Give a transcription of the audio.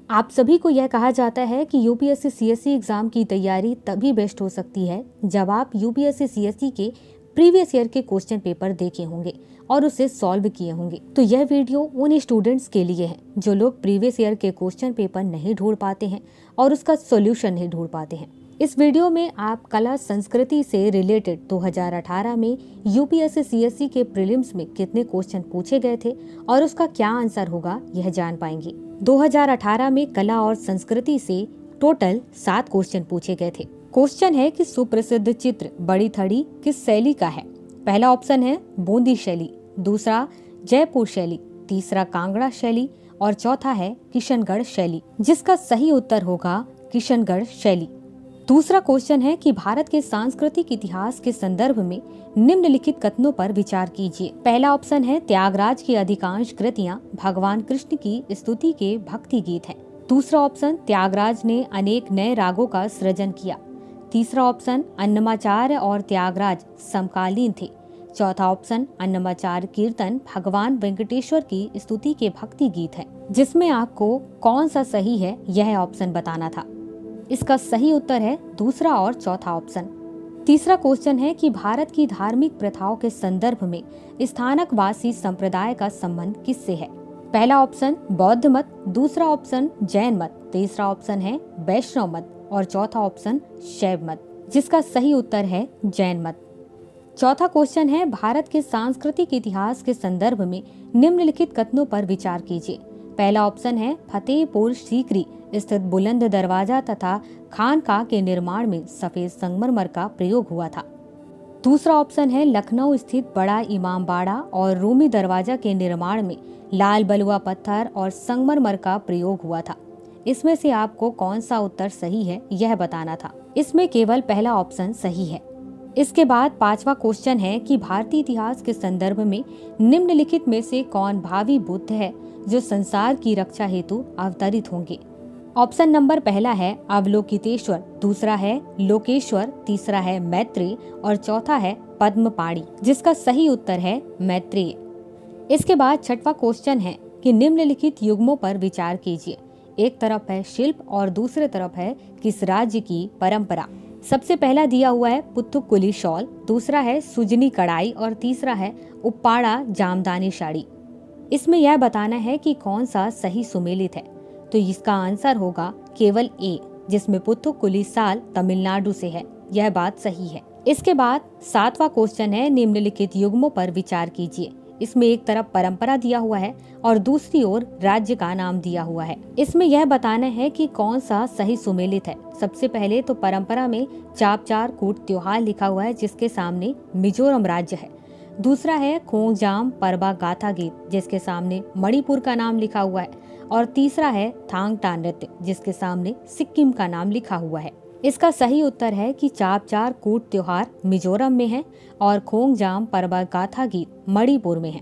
आप सभी को यह कहा जाता है कि यूपीएससी सीएससी एग्जाम की तैयारी तभी बेस्ट हो सकती है जब आप यूपीएससी सीएससी के प्रीवियस ईयर के क्वेश्चन पेपर देखे होंगे और उसे सॉल्व किए होंगे। तो यह वीडियो उन स्टूडेंट्स के लिए है जो लोग प्रीवियस ईयर के क्वेश्चन पेपर नहीं ढूंढ पाते हैं और उसका सॉल्यूशन नहीं ढूंढ पाते हैं। इस वीडियो में आप कला संस्कृति से रिलेटेड 2018 में यूपीएससी सीएससी के प्रीलिम्स में कितने क्वेश्चन पूछे गए थे और उसका क्या आंसर होगा यह जान पाएंगे। 2018 में कला और संस्कृति से टोटल 7 क्वेश्चन पूछे गए थे। क्वेश्चन है कि सुप्रसिद्ध चित्र बड़ी थड़ी किस शैली का है। पहला ऑप्शन है बूंदी शैली, दूसरा जयपुर शैली, तीसरा कांगड़ा शैली और चौथा है किशनगढ़ शैली, जिसका सही उत्तर होगा किशनगढ़ शैली। दूसरा क्वेश्चन है कि भारत के सांस्कृतिक इतिहास के संदर्भ में निम्नलिखित कथनों पर विचार कीजिए। पहला ऑप्शन है त्यागराज की अधिकांश कृतियां भगवान कृष्ण की स्तुति के भक्ति गीत हैं। दूसरा ऑप्शन त्यागराज ने अनेक नए रागों का सृजन किया। तीसरा ऑप्शन अन्नमाचार्य और त्यागराज समकालीन थे। चौथा ऑप्शन अन्नमाचार्य कीर्तन भगवान वेंकटेश्वर की स्तुति के भक्ति गीत है। जिसमें आपको कौन सा सही है यह ऑप्शन बताना था। इसका सही उत्तर है दूसरा और चौथा ऑप्शन। तीसरा क्वेश्चन है कि भारत की धार्मिक प्रथाओं के संदर्भ में स्थानकवासी संप्रदाय का संबंध किससे है। पहला ऑप्शन बौद्ध मत, दूसरा ऑप्शन जैन मत, तीसरा ऑप्शन है वैष्णव मत और चौथा ऑप्शन शैव मत, जिसका सही उत्तर है जैन मत। चौथा क्वेश्चन है भारत के सांस्कृतिक इतिहास के संदर्भ में निम्नलिखित कथनों पर विचार कीजिए। पहला ऑप्शन है फतेहपुर सीकरी स्थित बुलंद दरवाजा तथा खानकाह के निर्माण में सफेद संगमरमर का प्रयोग हुआ था। दूसरा ऑप्शन है लखनऊ स्थित बड़ा इमामबाड़ा और रूमी दरवाजा के निर्माण में लाल बलुआ पत्थर और संगमरमर का प्रयोग हुआ था। इसमें से आपको कौन सा उत्तर सही है यह बताना था। इसमें केवल पहला ऑप्शन सही है। इसके बाद पांचवा क्वेश्चन है कि भारतीय इतिहास के संदर्भ में निम्नलिखित में से कौन भावी बुद्ध है जो संसार की रक्षा हेतु अवतरित होंगे। ऑप्शन नंबर पहला है अवलोकितेश्वर, दूसरा है लोकेश्वर, तीसरा है मैत्रेय और चौथा है पद्मपाणि, जिसका सही उत्तर है मैत्रेय। इसके बाद छठवां क्वेश्चन है कि निम्नलिखित युग्मों पर विचार कीजिए। एक तरफ है शिल्प और दूसरे तरफ है किस राज्य की परंपरा। सबसे पहला दिया हुआ है पुथुक्कुली शॉल, दूसरा है सुजनी कढ़ाई और तीसरा है उप्पाड़ा जामदानी साड़ी। इसमें यह बताना है कि कौन सा सही सुमेलित है। तो इसका आंसर होगा केवल ए, जिसमें पुथुक्कुली साल तमिलनाडु से है। यह बात सही है। इसके बाद सातवां क्वेश्चन है निम्नलिखित युग्मों पर विचार कीजिए। इसमें एक तरफ परंपरा दिया हुआ है और दूसरी ओर राज्य का नाम दिया हुआ है। इसमें यह बताना है कि कौन सा सही सुमेलित है। सबसे पहले तो परंपरा में चापचार कूट त्योहार लिखा हुआ है जिसके सामने मिजोरम राज्य है। दूसरा है खोंगजाम परबा गाथा गीत जिसके सामने मणिपुर का नाम लिखा हुआ है और तीसरा है थांगटा नृत्य जिसके सामने सिक्किम का नाम लिखा हुआ है। इसका सही उत्तर है कि चापचार कूट त्योहार मिजोरम में है और खोंगजाम परबा गाथा गीत मणिपुर में है।